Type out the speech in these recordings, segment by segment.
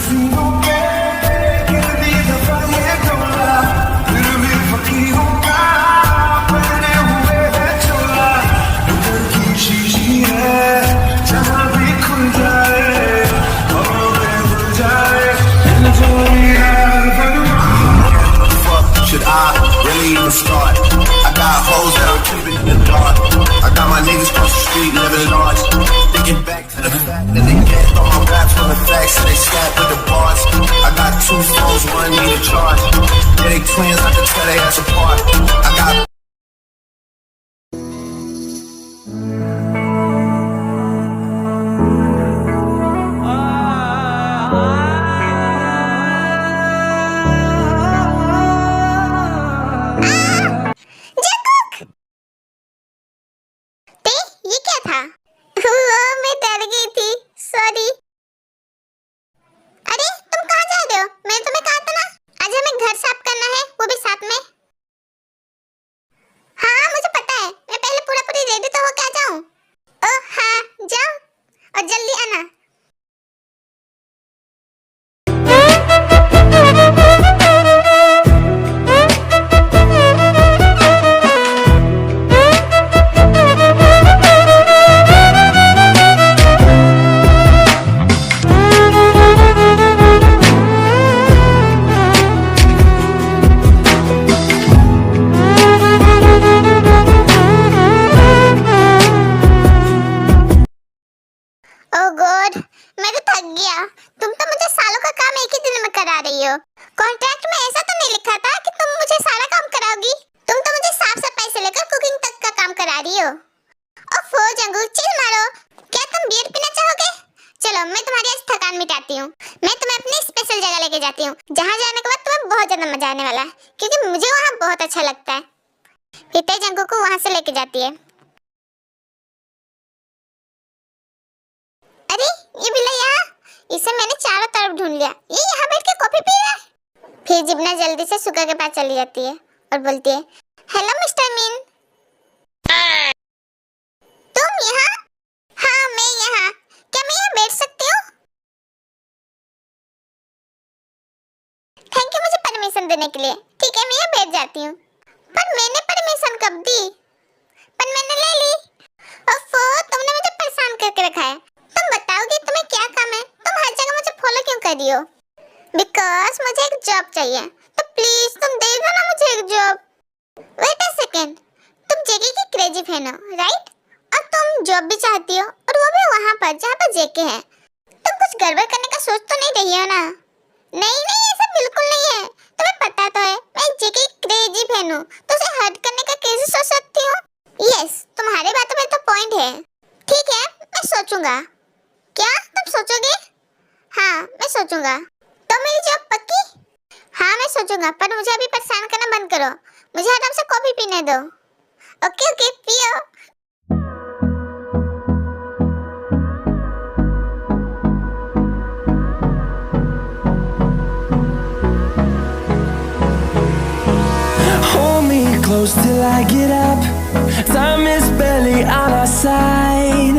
सीनों पे कितनी दफा ये डोला, फिर भी फकीरों का पहने हुए है चोला। उधर की शीशी है जहाँ भी खुल जाए और खुल जाए enjoy should I really even start? I got hoes that I'm keeping in the dark. I got my niggas across the street living large. Thinking back to the fact that they can't throw my raps from the facts, so they scat with the bars. I got 2 phones, one need a charge. Yeah, they twins, I can tell they ass apart. I got ये क्या था? मैं डर गई थी, sorry. अरे तुम कहाँ जा रहे हो? मैंने तुम्हें कहा था ना आज हमें घर साफ करना है, वो भी साथ में। हाँ मुझे पता है, मैं पहले पूरी रेडी तो होके आ जाऊँ। ओह हाँ जाओ और जल्दी आना। ओह गॉड, मैं तो थक गया। तुम तो मुझे सालों का काम एक ही दिन में करा रही हो। कॉन्ट्रैक्ट में ऐसा तो नहीं लिखा था कि तुम मुझे सारा काम कराओगी। तुम तो मुझे साफ सफाई से लेकर कुकिंग तक का काम करा रही हो। ओफो जंगू, चिल मारो। क्या तुम बियर पीना चाहोगे? चलो मैं तुम्हारी आज थकान मिटाती हूँ। मैं तुम्हें अपनी स्पेशल जगह लेके जाती हूँ, जहाँ जाने के बाद तुम्हें बहुत ज्यादा मजा आने वाला है, क्योंकि मुझे वहाँ बहुत अच्छा लगता है। फिर जंगू को वहाँ से लेके जाती है। अरे ये बिल्ला यहाँ, इसे मैंने चारों तरफ ढूंढ लिया। ये यहाँ बैठ के कॉफी पी रहा है। फिर जिब्ना जल्दी से सुगा के पास चली जाती है और बोलती है, हेलो मिस्टर मीन। तुम यहाँ? हाँ मैं यहाँ। क्या मैं यहाँ बैठ सकती हूँ? थैंक यू मुझे परमिशन देने के लिए। ठीक है मैं यहाँ बैठ जाती हूँ। पर मैंने परमिशन कब दी? पर मैंने ले ली। ओफो तुमने मुझे परेशान करके रखा है। तुम बताओगे तुम्हें क्या काम है? तुम हर जगह मुझे फॉलो क्यों कर रही हो? बिकॉज मुझे एक जॉब चाहिए, तो प्लीज तुम दे दो ना मुझे एक जॉब। वेट अ सेकंड, तुम जेके की क्रेजी फैन हो राइट? और तुम जॉब भी चाहती हो, और वो भी वहाँ पर जहाँ पर जेके है। तुम कुछ गड़बड़ करने का सोच तो नहीं रही हो ना? नहीं नहीं ऐसा बिल्कुल नहीं है। तुम्हें पता तो है मैं जेके की क्रेजी फैन हूँ, तो उसे हर्ट करने का कैसे सोच सकती हो? यस तुम्हारी बातों में तो पॉइंट है। ठीक है मैं सोचूंगा। क्या तुम सोचोगे? हाँ मैं सोचूंगा। तो मेरी जॉब पक्की? हाँ मैं सोचूंगा, पर मुझे अभी परेशान करना बंद करो। मुझे आराम से कॉफी पीने दो। ओके ओके पियो। Hold me close till I get up. Time is barely on our side.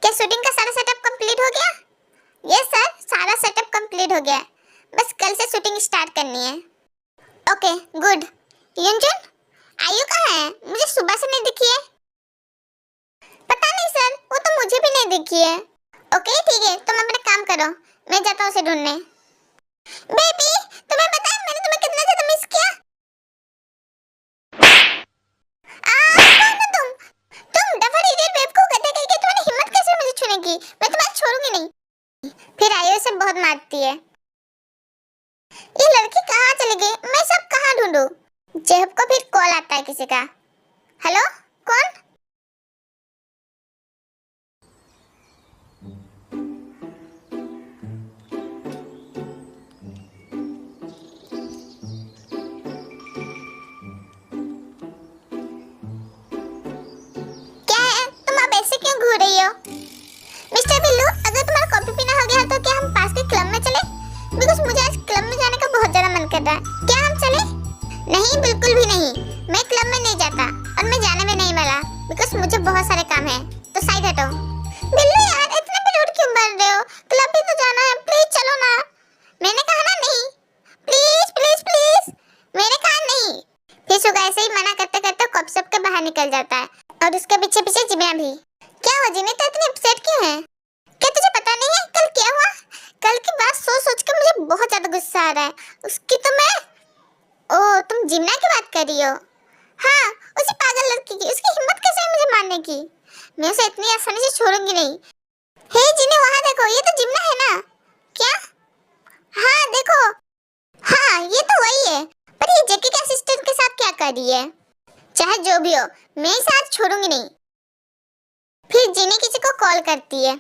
क्या शूटिंग का सारा सेटअप कंप्लीट हो गया? यस सर सारा सेटअप कंप्लीट हो गया। बस कल से शूटिंग स्टार्ट करनी है। Okay good. युनजुन आयु कहाँ है? मुझे सुबह से नहीं दिखी है। पता नहीं सर, वो तो मुझे भी नहीं दिखी है। ओके ठीक है तुम अपना काम करो, मैं जाता हूँ उसे ढूंढने। बेबी तुम्हें पता है मैंने तुम्हें कितना ज्यादा मिस किया। कौन हो तुम? तुम डफर इडियट बेवकूफ गधे कहीं के, तुम्हारी हिम्मत कैसे मुझे छूने की? मैं तुम्हें छोड़ूंगी नहीं। फिर आयु से बहुत मारती है। ये लड़की कहाँ चली गई? मैं सब कहाँ ढूंढूं? जेब को फिर कॉल आता है किसी का। हेलो कौन? क्या है तुम अब ऐसे क्यों घूर रही हो? मिस्टर बिल्लू अगर तुम्हारा कॉफी पीना हो गया तो क्या हम पास के क्लब में चले? बिकॉज़ मुझे आज क्लब में जाने का बहुत ज्यादा मन कर रहा है। क्या हम चले? नहीं बिल्कुल भी नहीं। मैं क्लब में नहीं जाता और मैं जाने भी नहीं वाला, बिकॉज़ मुझे बहुत सारे काम है। तो साइड हटो। बिल्लू यार इतने भी रूड क्यों बन रहे हो? जिन्हें तो इतनी अपसेट क्यों है? क्या तुझे पता नहीं है कल क्या हुआ? कल की बात सोच सोच के मुझे बहुत ज्यादा गुस्सा आ रहा है। उसकी तो मैं ओ तुम जिन्ना की बात कर रही हो? हाँ, उसी पागल लड़की की। उसकी हिम्मत कैसे है मुझे मारने की? मैं उसे इतनी आसानी से छोड़ूंगी नहीं। हे जिन्हें वहां देखो, ये तो जिन्ना है ना? क्या? हाँ देखो, हाँ ये तो वही है। पर ये जैकी के असिस्टेंट के साथ क्या कर रही है? चाहे जो भी हो, मैं इसे आज छोड़ूंगी नहीं। फिर जिन्हें किसी को कॉल करती है।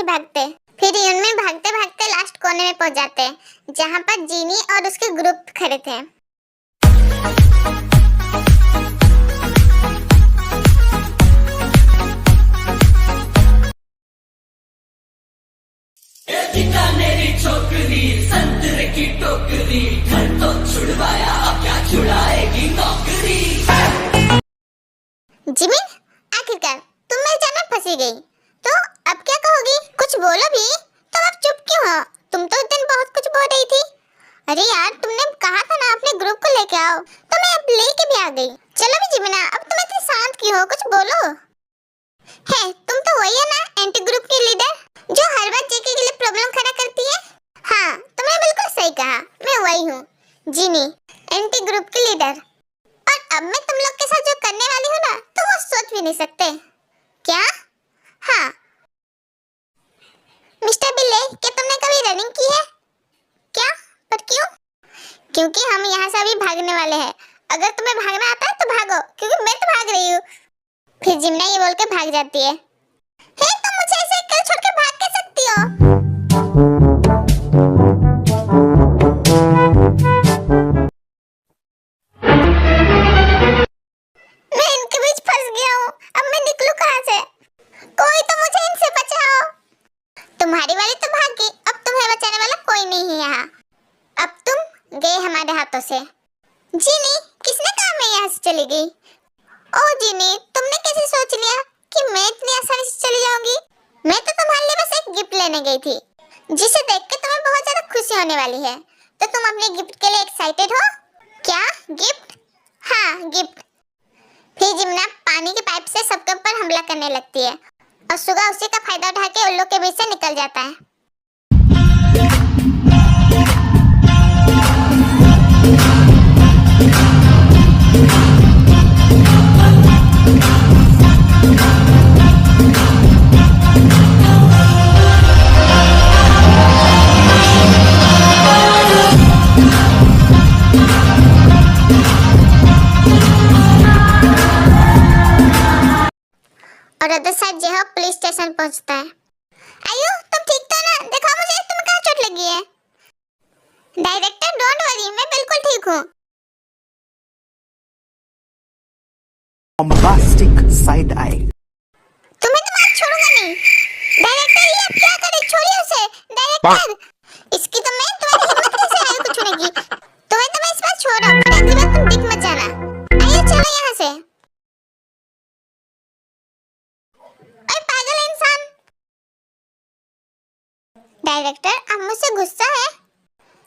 भागते फिर उनमें भागते भागते लास्ट कोने में पहुंच जाते हैं जहां पर जीनी और उसके ग्रुप खड़े थे। छोकरी संतरे की टोकरी घर तो छुड़वाया अब क्या छुड़ाएगी नौकरी। जिमिन आखिरकार तुम मेरे जाल में फंसी गई, तो अब क्या कहोगी? कुछ बोलो भी। तुम अब चुप क्यों हो? तुम तो उस दिन बहुत कुछ बोल रही थी। अरे यार तुमने कहा था ना अपने ग्रुप को लेके आओ, तो मैं अब लेके भी आ गई। चलो भी जिमिना, अब तुम इतनी शांत क्यों हो? कुछ बोलो। है तुम तो वही है ना एंटी ग्रुप की लीडर जो हर बार जेके के लिए प्रॉब्लम खड़ा करती है? हाँ तुमने बिल्कुल सही कहा, मैं वही हूँ, जीनी, एंटी ग्रुप की लीडर। और अब मैं तुम लोग के साथ जो करने वाली हूँ ना, तुम वो सोच भी नहीं सकते। क्या? हाँ मिस्टर बिल्ले, क्या तुमने कभी रनिंग की है क्या? पर क्यों? क्योंकि हम यहाँ से अभी भागने वाले हैं। अगर तुम्हें भागना आता है तो भागो, क्योंकि मैं तो भाग रही हूँ। फिर जिम्ना ये बोल के भाग जाती है। हे तुम मुझे ऐसे अकेले छोड़ के भाग कैसे सकती हो? मैं इनके बीच फंस गया हूँ, अब मैं निकलूं कहाँ से? कोई तो मुझे इनसे बचाओ। तुम्हारी वाली तो भाग गई, अब तुम्हें बचाने वाला कोई नहीं है यहाँ। अब तुम गए हमारे हाथों से। जीनी, किसने कहा मैं यहाँ से चली गई? ओ जीनी, तुमने कैसे सोच लिया कि मैं इतनी आसानी से चली जाऊंगी? मैं तो तुम्हारे लिए बस एक गिफ्ट लेने गई थी, जिसे देख के तुम्हें बहुत ज्यादा खुशी होने वाली है। तो तुम अपने गिफ्ट के लिए एक्साइटेड हो क्या? गिफ्ट? हाँ गिफ्ट। फिर जिम्ना पानी के पाइप से सबके ऊपर हमला करने लगती है और सुगा उसी का फायदा उठा के उन लोग के बीच से निकल जाता है। और अदर साइड जो है पुलिस स्टेशन पहुंचता है। आयु तुम ठीक तो ना? देखो मुझे, तुम्हें कहाँ चोट लगी है? डायरेक्टर डोंट वरी, मैं बिल्कुल ठीक हूँ। Bombastic side eye. तुम्हें तो मैं छोड़ूंगा नहीं। डायरेक्टर ये आप क्या कर रहे? छोड़िए उसे। डायरेक्टर इसकी तो मैं, तुम्हारी हिम्मत कैसे है को छूने की? तुम्हें तो मैं इस बार छोड़ रहा हूँ, पर अगली बार तुम दिख मत जाना। आइए चलो यहाँ से। ओए पागल इंसान। डायरेक्टर आप मुझसे गुस्सा है?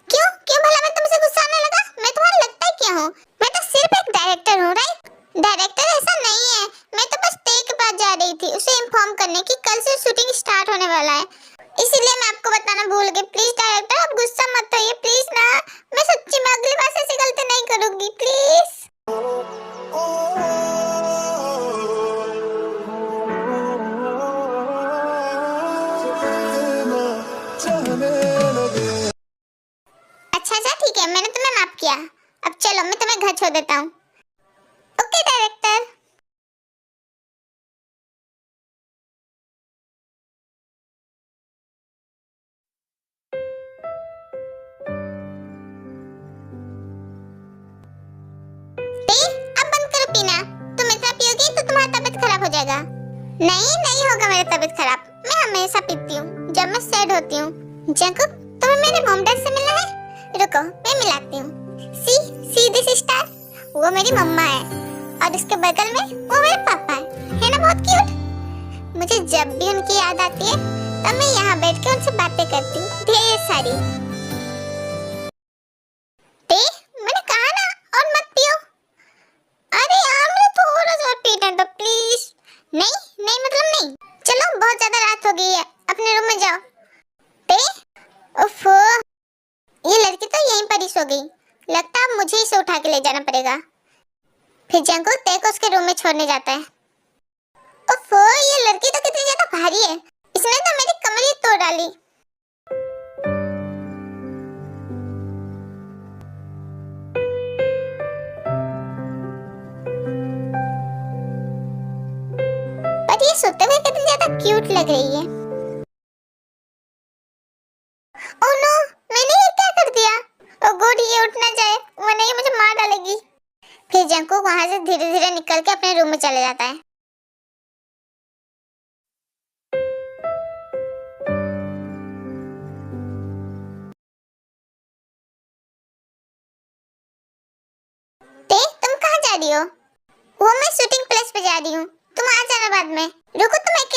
क्यों क्यों भला मैं तुमसे गुस्सा आने लगा? मैं तुम्हारा लगता है क्या हूँ? मैं तो सिर्फ एक डायरेक्टर हूँ, राइट? डायरेक्टर ऐसा नहीं है, मैं तो बस टे के पास जा रही थी उसे इन्फॉर्म करने की कल से शूटिंग स्टार्ट होने वाला है, इसीलिए मैं आपको बताना भूल गई। प्लीज डायरेक्टर आप गुस्सा मत होइए, प्लीज ना। मैं सच्ची में अगली बार से ऐसी गलती नहीं करूंगी, प्लीज। अच्छा ठीक है, मैंने तुम्हें माफ किया। अब चलो मैं तुम्हें घर छोड़ देता हूँ। Okay director. अब बंद करो पीना, तुम इतना पियोगी तो तुम्हारी तबीयत खराब हो जाएगा। नहीं नहीं होगा मेरी तबीयत खराब, मैं हमेशा पीती हूँ जब मैं सैड होती हूँ। जंकुक, तुम्हें मेरे मॉम डैड से मिलना है? रुको मैं मिलाती हूँ। सी दिस स्टार, वो मेरी मम्मा है और उसके बगल में वो मेरे पापा है ना बहुत क्यूट। मुझे जब भी उनकी याद आती है तब मैं यहाँ बैठ के उनसे बातें करती हूँ ढेर सारी। ते मैंने कहा ना और मत पियो। अरे यार मुझे थोड़ा सा पीना दो प्लीज। नहीं नहीं मतलब नहीं। चलो बहुत ज्यादा रात हो गई है, अपने रूम में जाओ। ते उफ़ो, ये लड़की तो यहीं पर ही सो गई। लगता है अब मुझे इसे उठा के ले जाना पड़ेगा। फिर जंकुक ते को उसके रूम में छोड़ने जाता है। उफ़ो, ये लड़की तो कितनी ज्यादा भारी है, इसने तो मेरी कमर ही तोड़ डाली। पर ये सोते हुए कितनी ज्यादा क्यूट लग रही है। ओह नो, मैंने ये क्या कर दिया? ओह गॉड, ये उठ ना जाए वरना ये मुझे मार डालेगी। फिर जंकुक वहां से धीरे धीरे निकल के अपने रूम में चले जाता है। तुम कहाँ जा रही हो? वो मैं शूटिंग प्लेस पे जा रही हूँ, तुम आ जाना बाद में। रुको तुम एक